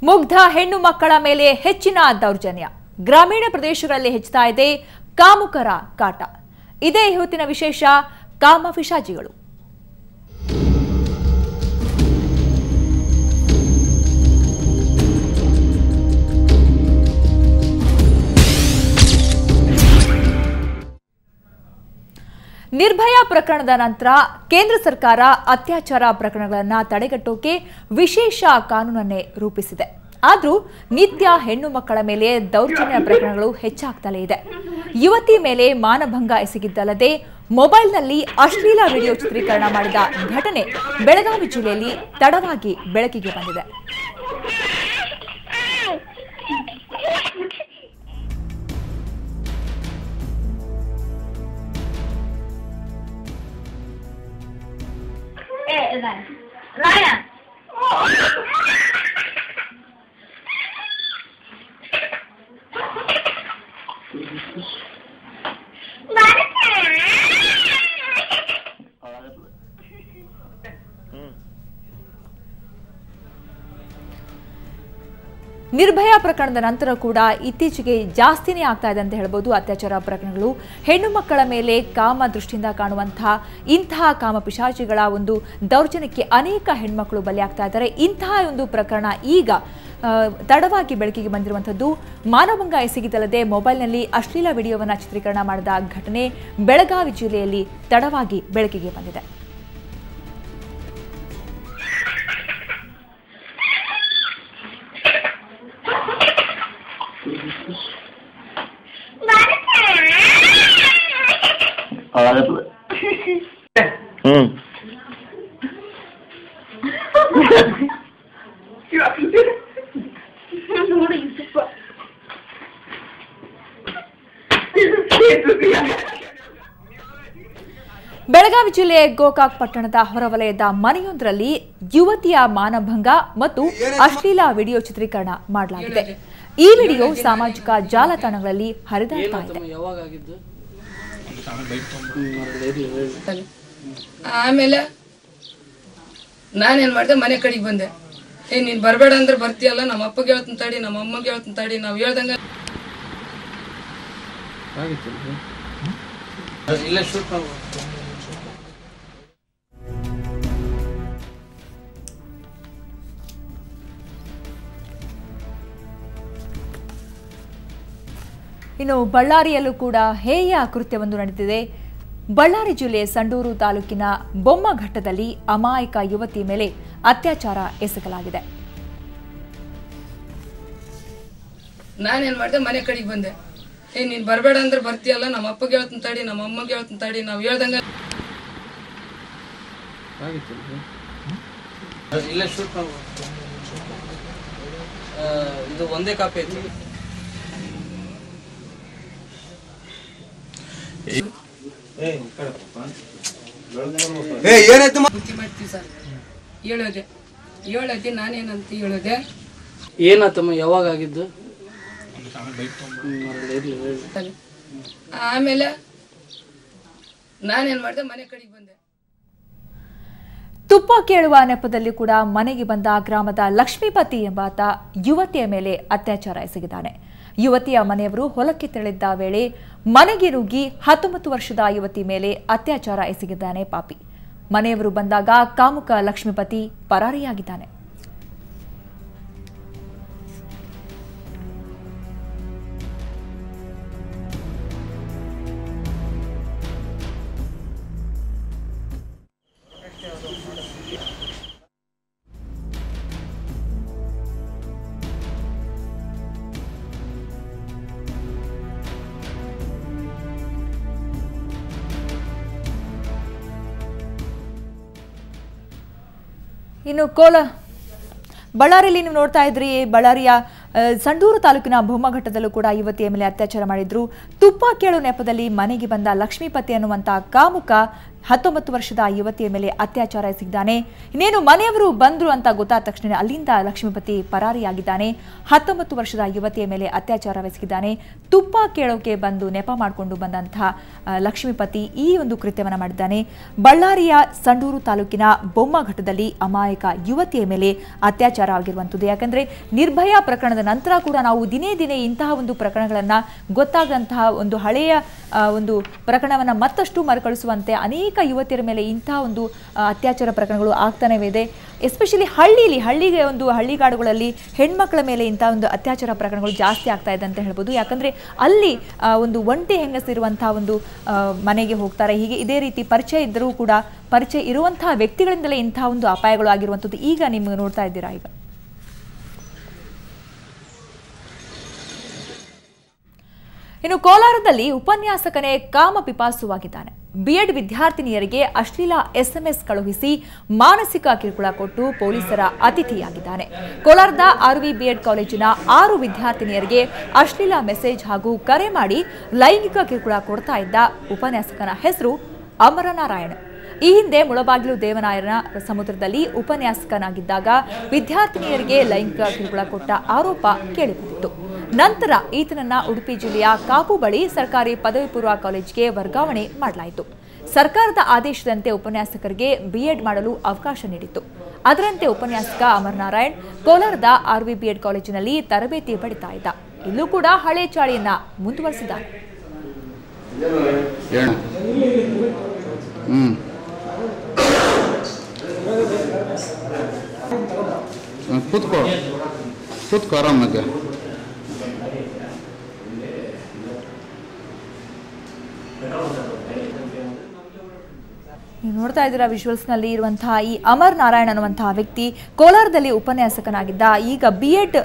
ಮುಗ್ಧ ಹೆಣ್ಣು ಮಕ್ಕಳ ಮೇಲೆ ಹೆಚ್ಚಿನ ದೌರ್ಜನ್ಯ ಗ್ರಾಮೀಣ ಪ್ರದೇಶಗಳಲ್ಲಿ ಹೆಚ್ಚುತ್ತಾ ಇದೆ ಕಾಮುಕರ ಕಾಟ. ಇದೇ ಇವತ್ತಿನ ವಿಶೇಷ ಕಾಮಪಿಶಾಚಿಗಳು. ನಿರ್ಭಯ ಪ್ರಕರಣದ ನಂತರ ಕೇಂದ್ರ ಸರ್ಕಾರ ಅತ್ಯಾಚಾರ ಪ್ರಕರಣಗಳನ್ನು ತಡೆಗಟ್ಟೋಕೆ ವಿಶೇಷ ಕಾನೂನನ್ನೇ ರೂಪಿಸಿದೆ. ಆದರೂ ನಿತ್ಯ ಹೆಣ್ಣು ಮಕ್ಕಳ ಮೇಲೆ ದೌರ್ಜನ್ಯ ಪ್ರಕರಣಗಳು ಹೆಚ್ಚಾಗ್ತಲೇ ಇದೆ. ಯುವತಿ ಮೇಲೆ ಮಾನಭಂಗ ಎಸಗಿದ್ದಲ್ಲದೆ ಮೊಬೈಲ್ನಲ್ಲಿ ಅಶ್ಲೀಲ ವಿಡಿಯೋ ಚಿತ್ರೀಕರಣ ಮಾಡಿದ ಘಟನೆ ಬೆಳಗಾವಿ ಜಿಲ್ಲೆಯಲ್ಲಿ ತಡವಾಗಿ ಬೆಳಕಿಗೆ ಬಂದಿದೆ. ನಿರ್ಭಯ ಪ್ರಕರಣದ ನಂತರ ಕೂಡ ಇತ್ತೀಚೆಗೆ ಜಾಸ್ತಿನೇ ಆಗ್ತಾ ಇದೆ ಅಂತ ಹೇಳ್ಬೋದು ಅತ್ಯಾಚಾರ ಪ್ರಕರಣಗಳು. ಹೆಣ್ಣು ಮಕ್ಕಳ ಮೇಲೆ ಕಾಮ ದೃಷ್ಟಿಯಿಂದ ಕಾಣುವಂತಹ ಇಂತಹ ಕಾಮಪಿಶಾಚಿಗಳ ಒಂದು ದೌರ್ಜನ್ಯಕ್ಕೆ ಅನೇಕ ಹೆಣ್ಮಕ್ಳು ಬಲಿಯಾಗ್ತಾ ಇದ್ದಾರೆ. ಇಂತಹ ಒಂದು ಪ್ರಕರಣ ಈಗ ತಡವಾಗಿ ಬೆಳಕಿಗೆ ಬಂದಿರುವಂಥದ್ದು. ಮಾನಭಂಗ ಎಸಗಿದ್ದಲ್ಲದೆ ಮೊಬೈಲ್ನಲ್ಲಿ ಅಶ್ಲೀಲ ವಿಡಿಯೋವನ್ನು ಚಿತ್ರೀಕರಣ ಮಾಡಿದ ಘಟನೆ ಬೆಳಗಾವಿ ಜಿಲ್ಲೆಯಲ್ಲಿ ತಡವಾಗಿ ಬೆಳಕಿಗೆ ಬಂದಿದೆ. ಬೆಳಗಾವಿ ಜಿಲ್ಲೆಯ ಗೋಕಾಕ್ ಪಟ್ಟಣದ ಹೊರವಲಯದ ಮನೆಯೊಂದರಲ್ಲಿ ಯುವತಿಯ ಮಾನಭಂಗ ಮತ್ತು ಅಶ್ಲೀಲ ವಿಡಿಯೋ ಚಿತ್ರೀಕರಣ ಮಾಡಲಾಗಿದೆ. ಈ ವಿಡಿಯೋ ಸಾಮಾಜಿಕ ಜಾಲತಾಣಗಳಲ್ಲಿ ಹರಿದಾಡ್ತಾ ಇದೆ. ಆಮೇಲೆ ನಾನೇನ್ ಮಾಡಿದೆ, ಮನೆ ಕಡೆಗೆ ಬಂದೆ. ನೀನ್ ಬರ್ಬೇಡ ಅಂದ್ರೆ ಬರ್ತೀಯಲ್ಲ, ನಮ್ಮ ಅಪ್ಪಗೆ ಹೇಳ್ತೀನಿ ತಡಿ, ನಮ್ಮ ಅಮ್ಮಗೆ ಹೇಳ್ತೀನಿ ತಡಿ, ನಾವ್ ಹೇಳ್ದಂಗ ಇನ್ನು ಬಳ್ಳಾರಿಯಲ್ಲೂ ಕೂಡ ಹೇಯ ಕೃತ್ಯವೊಂದು ನಡೆದಿದೆ. ಬಳ್ಳಾರಿ ಜಿಲ್ಲೆ ಸಂಡೂರು ತಾಲೂಕಿನ ಬೊಮ್ಮಘಟ್ಟದಲ್ಲಿ ಅಮಾಯಕ ಯುವತಿ ಮೇಲೆ ಅತ್ಯಾಚಾರ ಎಸಗಲಾಗಿದೆ. ನಾನೇನ್ ಮಾಡಿದೆ, ಮನೆ ಕಡೆಗೆ ಬಂದೆ. ನೀನ್ ಬರ್ಬೇಡ ಅಂದ್ರೆ ಬರ್ತೀಯಲ್ಲ, ನಮ್ಮ ಅಪ್ಪಗೆ ಹೇಳ್ತೀನಿ ತಡಿ, ನಮ್ಮ ಅಮ್ಮಗೆ ಹೇಳ್ತೀನಿ ತಡಿ, ನಾವ್ ಹೇಳ್ದಂಗ ಇದು ಒಂದೇ ಕಾಪಿ ಐತಿ. ಮಾಡ್ತೀವಿ ಸರ್. ಹೇಳೋದೆ ನಾನೇನಂತ ಹೇಳೋದೆ. ಏನಾತಮ್ಮ, ಯಾವಾಗ ಆಗಿದ್ದು? ಆಮೇಲೆ ನಾನೇನ್ ಮಾಡಿದೆ, ಮನೆ ಕಡೆಗೆ ಬಂದೆ. ತುಪ್ಪ ಕೇಳುವ ನೆಪದಲ್ಲಿ ಕೂಡ ಮನೆಗೆ ಬಂದ ಗ್ರಾಮದ ಲಕ್ಷ್ಮೀಪತಿ ಎಂಬಾತ ಯುವತಿಯ ಮೇಲೆ ಅತ್ಯಾಚಾರ ಎಸಗಿದ್ದಾನೆ. ಯುವತಿಯ ಮನೆಯವರು ಹೊಲಕ್ಕೆ ತೆರಳಿದ್ದ ವೇಳೆ ಮನೆಗೆ ನುಗ್ಗಿ 19 ವರ್ಷದ ಯುವತಿ ಮೇಲೆ ಅತ್ಯಾಚಾರ ಎಸಗಿದ್ದಾನೆ ಪಾಪಿ. ಮನೆಯವರು ಬಂದಾಗ ಕಾಮುಕ ಲಕ್ಷ್ಮೀಪತಿ ಪರಾರಿಯಾಗಿದ್ದಾನೆ. ಇನ್ನು ಬಳ್ಳಾರಿಯಲ್ಲಿ ನೀವು ನೋಡ್ತಾ ಇದ್ರಿ, ಬಳ್ಳಾರಿಯ ಸಂಡೂರು ತಾಲೂಕಿನ ಬೊಮ್ಮಘಟ್ಟದಲ್ಲೂ ಕೂಡ ಯುವತಿಯ ಮೇಲೆ ಅತ್ಯಾಚಾರ ಮಾಡಿದ್ರು. ತುಪ್ಪ ಕೇಳು ನೆಪದಲ್ಲಿ ಮನೆಗೆ ಬಂದ ಲಕ್ಷ್ಮೀಪತಿ ಅನ್ನುವಂತಹ ಕಾಮುಕ 19 ವರ್ಷದ ಯುವತಿಯ ಮೇಲೆ ಅತ್ಯಾಚಾರ ಎಸಗಿದ್ದಾನೆ. ಇನ್ನೇನು ಮನೆಯವರು ಬಂದ್ರು ಅಂತ ಗೊತ್ತಾದ ತಕ್ಷಣ ಅಲ್ಲಿಂದ ಲಕ್ಷ್ಮೀಪತಿ ಪರಾರಿಯಾಗಿದ್ದಾನೆ. 19 ವರ್ಷದ ಯುವತಿಯ ಮೇಲೆ ಅತ್ಯಾಚಾರವೆಸಗಿದ್ದಾನೆ. ತುಪ್ಪ ಕೇಳೋಕೆ ಬಂದು ನೆಪ ಮಾಡಿಕೊಂಡು ಬಂದಂತಹ ಲಕ್ಷ್ಮೀಪತಿ ಈ ಒಂದು ಕೃತ್ಯವನ್ನು ಮಾಡಿದ್ದಾನೆ. ಬಳ್ಳಾರಿಯ ಸಂಡೂರು ತಾಲೂಕಿನ ಬೊಮ್ಮಘಟ್ಟದಲ್ಲಿ ಅಮಾಯಕ ಯುವತಿಯ ಮೇಲೆ ಅತ್ಯಾಚಾರ ಆಗಿರುವಂಥದ್ದು. ಯಾಕಂದ್ರೆ ನಿರ್ಭಯ ಪ್ರಕರಣದ ನಂತರ ಕೂಡ ನಾವು ದಿನೇ ದಿನೇ ಇಂತಹ ಒಂದು ಪ್ರಕರಣಗಳನ್ನ ಗೊತ್ತಾಗದಂತಹ ಒಂದು ಹಳೆಯ ಒಂದು ಪ್ರಕರಣವನ್ನ ಮತ್ತಷ್ಟು ಮರುಕಳಿಸುವಂತೆ ಅನೇಕ ಯುವತಿಯರ ಮೇಲೆ ಇಂತಹ ಒಂದು ಅತ್ಯಾಚಾರ ಪ್ರಕರಣಗಳು ಆಗ್ತಾನೆ ಇದೆ. ಎಸ್ಪೆಷಲಿ ಹಳ್ಳಿಗೆ ಒಂದು ಹಳ್ಳಿಗಾಡುಗಳಲ್ಲಿ ಹೆಣ್ಮಕ್ಳ ಮೇಲೆ ಇಂತಹ ಒಂದು ಅತ್ಯಾಚಾರ ಪ್ರಕರಣಗಳು ಜಾಸ್ತಿ ಆಗ್ತಾ ಇದೆ ಅಂತ ಹೇಳ್ಬೋದು. ಯಾಕಂದ್ರೆ ಅಲ್ಲಿ ಒಂದು ಒಂಟಿ ಹೆಂಗಸಿರುವಂತಹ ಒಂದು ಮನೆಗೆ ಹೋಗ್ತಾರೆ. ಹೀಗೆ ಇದೇ ರೀತಿ ಪರಿಚಯ ಇದ್ದರೂ ಕೂಡ ಪರಿಚಯ ಇರುವಂತಹ ವ್ಯಕ್ತಿಗಳಿಂದಲೇ ಇಂತಹ ಒಂದು ಅಪಾಯಗಳು ಆಗಿರುವಂಥದ್ದು ಈಗ ನಿಮ್ಗೆ ನೋಡ್ತಾ ಇದ್ದೀರಾ. ಈಗ ಇನ್ನು ಕೋಲಾರದಲ್ಲಿ ಉಪನ್ಯಾಸಕನೇ ಕಾಮ ಪಿಪಾಸುವಾಗಿದ್ದಾನೆ. ಬಿಎಡ್ ವಿದ್ಯಾರ್ಥಿನಿಯರಿಗೆ ಅಶ್ಲೀಲ SMS ಕಳುಹಿಸಿ ಮಾನಸಿಕ ಕಿರುಕುಳ ಕೊಟ್ಟು ಪೊಲೀಸರ ಅತಿಥಿಯಾಗಿದ್ದಾನೆ. ಕೋಲಾರದ ಆರ್ವಿ ಬಿಎಡ್ ಕಾಲೇಜಿನ 6 ವಿದ್ಯಾರ್ಥಿನಿಯರಿಗೆ ಅಶ್ಲೀಲ ಮೆಸೇಜ್ ಹಾಗೂ ಕರೆ ಮಾಡಿ ಲೈಂಗಿಕ ಕಿರುಕುಳ ಕೊಡ್ತಾ ಇದ್ದ ಉಪನ್ಯಾಸಕನ ಹೆಸರು ಅಮರನಾರಾಯಣ್. ಈ ಹಿಂದೆ ಮುಳಬಾಗಿಲು ದೇವನಾಯನ ಸಮುದ್ರದಲ್ಲಿ ಉಪನ್ಯಾಸಕನಾಗಿದ್ದಾಗ ವಿದ್ಯಾರ್ಥಿನಿಯರಿಗೆ ಲೈಂಗಿಕ ಕಿರುಕುಳ ಕೊಟ್ಟ ಆರೋಪ ಕೇಳಿಬಂದಿತ್ತು. ನಂತರ ಈತನನ್ನ ಉಡುಪಿ ಜಿಲ್ಲೆಯ ಕಾಪು ಬಳಿ ಸರ್ಕಾರಿ ಪದವಿ ಪೂರ್ವ ಕಾಲೇಜಿಗೆ ವರ್ಗಾವಣೆ ಮಾಡಲಾಯಿತು. ಸರ್ಕಾರದ ಆದೇಶದಂತೆ ಉಪನ್ಯಾಸಕರಿಗೆ ಬಿಎಡ್ ಮಾಡಲು ಅವಕಾಶ ನೀಡಿತ್ತು. ಅದರಂತೆ ಉಪನ್ಯಾಸಕ ಅಮರನಾರಾಯಣ್ ಕೋಲಾರದ ಆರ್ವಿ ಬಿಎಡ್ ಕಾಲೇಜಿನಲ್ಲಿ ತರಬೇತಿ ಪಡಿತಾ ಇದ್ದ. ಇಲ್ಲೂ ಕೂಡ ಹಳೆ ಚಾಳಿಯನ್ನ ಮುಂದುವರೆಸಿದ್ದಾರೆ. ಕೂತ್ಕೋ ಆರಾಮಾಗಿ. ನೀವು ನೋಡ್ತಾ ಇದ್ದೀರಾ ವಿಜುವಲ್ಸ್ ನಲ್ಲಿ ಇರುವಂತಹ ಈ ಅಮರ್ ನಾರಾಯಣ್ ಅನ್ನುವಂತಹ ವ್ಯಕ್ತಿ ಕೋಲಾರದಲ್ಲಿ ಉಪನ್ಯಾಸಕನಾಗಿದ್ದ. ಈಗ ಬಿಎಡ್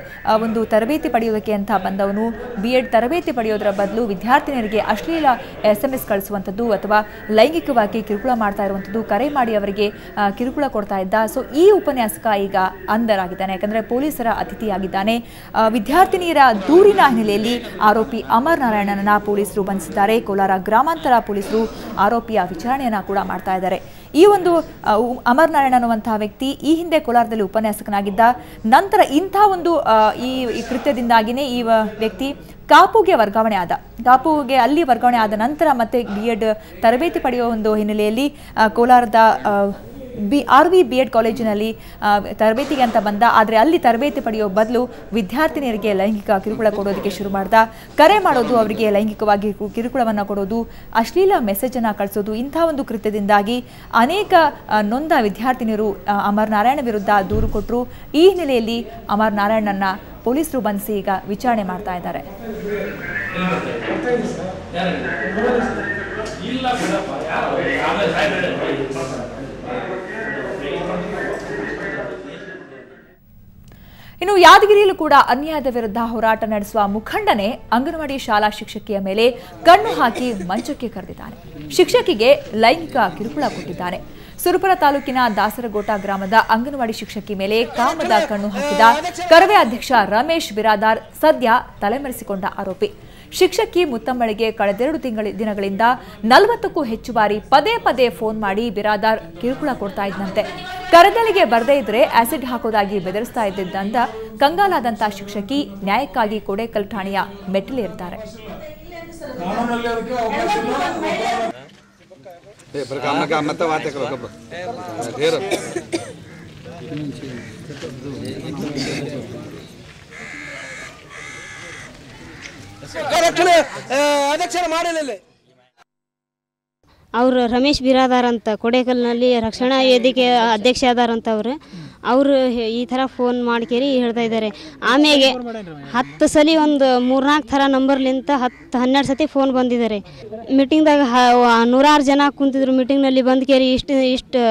ಒಂದು ತರಬೇತಿ ಪಡೆಯೋದಕ್ಕೆ ಅಂತ ಬಂದವನು ಬಿಎಡ್ ತರಬೇತಿ ಪಡೆಯೋದರ ಬದಲು ವಿದ್ಯಾರ್ಥಿನಿಯರಿಗೆ ಅಶ್ಲೀಲ SMS ಕಳಿಸುವಂಥದ್ದು ಅಥವಾ ಲೈಂಗಿಕವಾಗಿ ಕಿರುಕುಳ ಮಾಡ್ತಾ ಇರುವಂಥದ್ದು, ಕರೆ ಮಾಡಿ ಅವರಿಗೆ ಕಿರುಕುಳ ಕೊಡ್ತಾ ಇದ್ದ. ಸೊ ಈ ಉಪನ್ಯಾಸಕ ಈಗ ಅಂಧರಾಗಿದ್ದಾನೆ, ಯಾಕಂದ್ರೆ ಪೊಲೀಸರ ಅತಿಥಿಯಾಗಿದ್ದಾನೆ. ವಿದ್ಯಾರ್ಥಿನಿಯರ ದೂರಿನ ಹಿನ್ನೆಲೆಯಲ್ಲಿ ಆರೋಪಿ ಅಮರ್ ನಾರಾಯಣನನ್ನ ಪೊಲೀಸರು ಬಂಧಿಸಿದ್ದಾರೆ. ಕೋಲಾರ ಗ್ರಾಮಾಂತರ ಪೊಲೀಸರು ಆರೋಪಿಯ ವಿಚಾರಣೆಯನ್ನ ಕೂಡ ಮಾಡ್ತಾ ಇದ್ದಾರೆ. ಈ ಒಂದು ಅಮರ್ ನಾರಾಯಣ್ ಅನ್ನುವಂತಹ ವ್ಯಕ್ತಿ ಈ ಹಿಂದೆ ಕೋಲಾರದಲ್ಲಿ ಉಪನ್ಯಾಸಕನಾಗಿದ್ದ. ನಂತರ ಇಂಥ ಒಂದು ಈ ಕೃತ್ಯದಿಂದಾಗಿನೇ ಈ ವ್ಯಕ್ತಿ ಕಾಪುಗೆ ವರ್ಗಾವಣೆ ಆದ. ಕಾಪುಗೆ ಅಲ್ಲಿ ವರ್ಗಾವಣೆ ಆದ ನಂತರ ಮತ್ತೆ ಬಿಎಡ್ ತರಬೇತಿ ಪಡೆಯುವ ಒಂದು ಹಿನ್ನೆಲೆಯಲ್ಲಿ ಕೋಲಾರದ ಆರ್ವಿ ಬಿಎಡ್ ಕಾಲೇಜಿನಲ್ಲಿ ತರಬೇತಿಗೆ ಅಂತ ಬಂದ. ಆದರೆ ಅಲ್ಲಿ ತರಬೇತಿ ಪಡೆಯೋ ಬದಲು ವಿದ್ಯಾರ್ಥಿನಿಯರಿಗೆ ಲೈಂಗಿಕ ಕಿರುಕುಳ ಕೊಡೋದಕ್ಕೆ ಶುರು ಮಾಡ್ದ. ಕರೆ ಮಾಡೋದು, ಅವರಿಗೆ ಲೈಂಗಿಕವಾಗಿ ಕಿರುಕುಳವನ್ನು ಕೊಡೋದು, ಅಶ್ಲೀಲ ಮೆಸೇಜನ್ನು ಕಳಿಸೋದು, ಇಂಥ ಒಂದು ಕೃತ್ಯದಿಂದಾಗಿ ಅನೇಕ ನೊಂದ ವಿದ್ಯಾರ್ಥಿನಿಯರು ಅಮರ್ ನಾರಾಯಣ ವಿರುದ್ಧ ದೂರು ಕೊಟ್ಟರು. ಈ ಹಿನ್ನೆಲೆಯಲ್ಲಿ ಅಮರ್ ನಾರಾಯಣನ್ನ ಪೊಲೀಸರು ಬಂಧಿಸಿ ಈಗ ವಿಚಾರಣೆ ಮಾಡ್ತಾ ಇದ್ದಾರೆ. ಇನ್ನು ಯಾದಗಿರಿಯಲ್ಲೂ ಕೂಡ ಅನ್ಯಾಯದ ವಿರುದ್ಧ ಹೋರಾಟ ನಡೆಸುವ ಮುಖಂಡನೇ ಅಂಗನವಾಡಿ ಶಾಲಾ ಶಿಕ್ಷಕಿಯ ಮೇಲೆ ಕಣ್ಣು ಹಾಕಿ ಮಂಚಕ್ಕೆ ಕರೆದಿದ್ದಾನೆ. ಶಿಕ್ಷಕಿಗೆ ಲೈಂಗಿಕ ಕಿರುಕುಳ ಕೊಟ್ಟಿದ್ದಾನೆ. ಸುರಪುರ ತಾಲೂಕಿನ ದಾಸರಗೋಟ ಗ್ರಾಮದ ಅಂಗನವಾಡಿ ಶಿಕ್ಷಕಿ ಮೇಲೆ ಕಾಮದ ಕಣ್ಣು ಹಾಕಿದ ಕರವೇ ಅಧ್ಯಕ್ಷ ರಮೇಶ್ ಬಿರಾದಾರ್ ಸದ್ಯ ತಲೆಮರೆಸಿಕೊಂಡ ಆರೋಪಿ. ಶಿಕ್ಷಕಿ ಮುತ್ತಮ್ಮಳಿಗೆ ಕಳೆದೆರಡು ದಿನಗಳಿಂದ 40ಕ್ಕೂ ಹೆಚ್ಚು ಬಾರಿ ಪದೇ ಪದೇ ಫೋನ್ ಮಾಡಿ ಬಿರಾದಾರ್ ಕಿರುಕುಳ ಕೊಡ್ತಾ ಇದ್ದಂತೆ. ಕರೆದಲಿಗೆ ಬರದೇ ಇದ್ರೆ ಆಸಿಡ್ ಹಾಕೋದಾಗಿ ಬೆದರಿಸ್ತಾ ಇದ್ದಂತ ಕಂಗಾಲಾದಂತ ಶಿಕ್ಷಕಿ ನ್ಯಾಯಕ್ಕಾಗಿ ಕೊಡೇಕಲ್ ಠಾಣೆಯ ಮೆಟ್ಟಿಲೇರಿದ್ದಾರೆ. ಅವರು ರಮೇಶ್ ಬಿರಾದಾರ್ ಅಂತ ಕೊಡೇಕಲ್ನಲ್ಲಿ ರಕ್ಷಣಾ ವೇದಿಕೆ ಅಧ್ಯಕ್ಷ ಅದಾರಂತ ಅವರು ಈ ಥರ ಫೋನ್ ಮಾಡ್ಕೇರಿ ಹೇಳ್ತಾ ಇದ್ದಾರೆ. ಆಮೇಲೆ 10 ಸಲ ಒಂದು 3-4 ಥರ ನಂಬರ್ಲಿಂತ 10-12 ಸತಿ ಫೋನ್ ಬಂದಿದ್ದಾರೆ. ಮೀಟಿಂಗ್ದಾಗ 100 ಜನ ಕುಂತಿದ್ರು. ಮೀಟಿಂಗ್ನಲ್ಲಿ ಬಂದು ಕೇರಿ ಇಷ್ಟು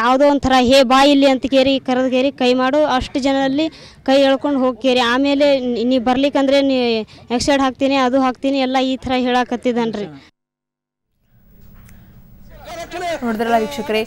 ಯಾವುದೋ ಒಂಥರ ಬಾ ಇಲ್ಲಿ ಅಂತ ಕೇರಿ ಕರೆದು ಕೇರಿ ಕೈ ಮಾಡು, ಅಷ್ಟು ಜನರಲ್ಲಿ ಕೈ ಎಳ್ಕೊಂಡು ಹೋಗ್ಕೇರಿ. ಆಮೇಲೆ ನೀ ಬರ್ಲಿಕ್ಕಂದ್ರೆ ನೀ ಎಕ್ಸೈಡ್ ಹಾಕ್ತೀನಿ, ಅದು ಹಾಕ್ತೀನಿ ಎಲ್ಲ ಈ ಥರ ಹೇಳಕತ್ತಿದ್ದಾನ್ರಿ. ನೋಡಿದ್ರಲ್ಲ ವೀಕ್ಷಕರೇ,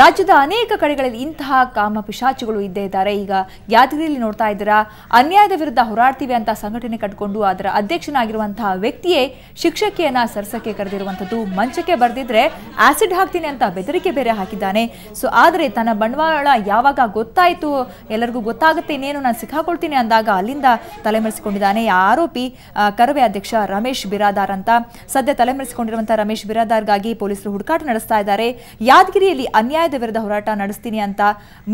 ರಾಜ್ಯದ ಅನೇಕ ಕಡೆಗಳಲ್ಲಿ ಇಂತಹ ಕಾಮ ಪಿಶಾಚಿಗಳು ಇದ್ದೇ ಇದ್ದಾರೆ. ಈಗ ಯಾದಗಿರಿಯಲ್ಲಿ ನೋಡ್ತಾ ಇದ್ದೀರಾ, ಅನ್ಯಾಯದ ವಿರುದ್ಧ ಹೋರಾಡ್ತೀವಿ ಅಂತ ಸಂಘಟನೆ ಕಟ್ಕೊಂಡು ಅದರ ಅಧ್ಯಕ್ಷನಾಗಿರುವಂತಹ ವ್ಯಕ್ತಿಯೇ ಶಿಕ್ಷಕಿಯನ್ನ ಸರ್ಸಕ್ಕೆ ಕರೆದಿರುವಂಥದ್ದು. ಮಂಚಕ್ಕೆ ಬರೆದಿದ್ರೆ ಆಸಿಡ್ ಹಾಕ್ತೀನಿ ಅಂತ ಬೆದರಿಕೆ ಬೇರೆ ಹಾಕಿದ್ದಾನೆ. ಸೊ ಆದರೆ ತನ್ನ ಬಂಡವಾಳ ಯಾವಾಗ ಗೊತ್ತಾಯಿತು, ಎಲ್ಲರಿಗೂ ಗೊತ್ತಾಗುತ್ತೆ ಇನ್ನೇನು ನಾನು ಸಿಕ್ಕಾಕೊಳ್ತೀನಿ ಅಂದಾಗ ಅಲ್ಲಿಂದ ತಲೆಮರೆಸಿಕೊಂಡಿದ್ದಾನೆ. ಆರೋಪಿ ಕರವೇ ಅಧ್ಯಕ್ಷ ರಮೇಶ್ ಬಿರಾದಾರ್ ಅಂತ. ಸದ್ಯ ತಲೆಮರೆಸಿಕೊಂಡಿರುವಂತಹ ರಮೇಶ್ ಬಿರಾದಾರ್ಗಾಗಿ ಪೊಲೀಸರು ಹುಡುಕಾಟ ನಡೆಸ್ತಾ ಇದ್ದಾರೆ. ಯಾದಗಿರಿಯಲ್ಲಿ ಅನ್ಯಾಯದ ವಿರುದ್ಧ ಹೋರಾಟ ನಡೆಸ್ತೀನಿ ಅಂತ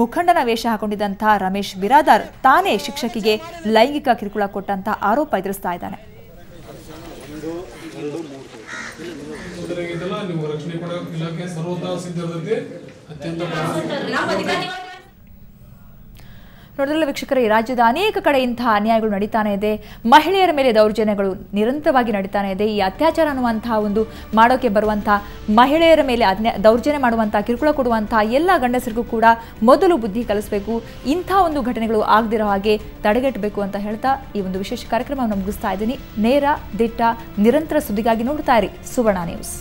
ಮುಖಂಡನ ವೇಷ ಹಾಕೊಂಡಿದ್ದಂತಹ ರಮೇಶ್ ಬಿರಾದಾರ್ ತಾನೇ ಶಿಕ್ಷಕಿಗೆ ಲೈಂಗಿಕ ಕಿರುಕುಳ ಕೊಟ್ಟಂತ ಆರೋಪ ಎದುರಿಸ್ತಾ ಇದ್ದಾನೆ. ನೋಡಿದ್ರಲ್ಲ ವೀಕ್ಷಕರೇ, ರಾಜ್ಯದ ಅನೇಕ ಕಡೆ ಇಂತಹ ಅನ್ಯಾಯಗಳು ನಡೀತಾನೆ ಇದೆ. ಮಹಿಳೆಯರ ಮೇಲೆ ದೌರ್ಜನ್ಯಗಳು ನಿರಂತರವಾಗಿ ನಡೀತಾನೆ ಇದೆ. ಈ ಅತ್ಯಾಚಾರ ಅನ್ನುವಂತಹ ಒಂದು ಮಾಡೋಕೆ ಬರುವಂತಹ ಮಹಿಳೆಯರ ಮೇಲೆ ದೌರ್ಜನ್ಯ ಮಾಡುವಂತಹ, ಕಿರುಕುಳ ಕೊಡುವಂತಹ ಎಲ್ಲ ಗಂಡಸರಿಗೂ ಕೂಡ ಮೊದಲು ಬುದ್ಧಿ ಕಲಿಸಬೇಕು. ಇಂಥ ಒಂದು ಘಟನೆಗಳು ಆಗದಿರೋ ಹಾಗೆ ತಡೆಗಟ್ಟಬೇಕು ಅಂತ ಹೇಳ್ತಾ ಈ ಒಂದು ವಿಶೇಷ ಕಾರ್ಯಕ್ರಮವನ್ನು ಮುಗಿಸ್ತಾ ಇದ್ದೀನಿ. ನೇರ, ದಿಟ್ಟ, ನಿರಂತರ ಸುದ್ದಿಗಾಗಿ ನೋಡ್ತಾ ಇರಿ ಸುವರ್ಣ ನ್ಯೂಸ್.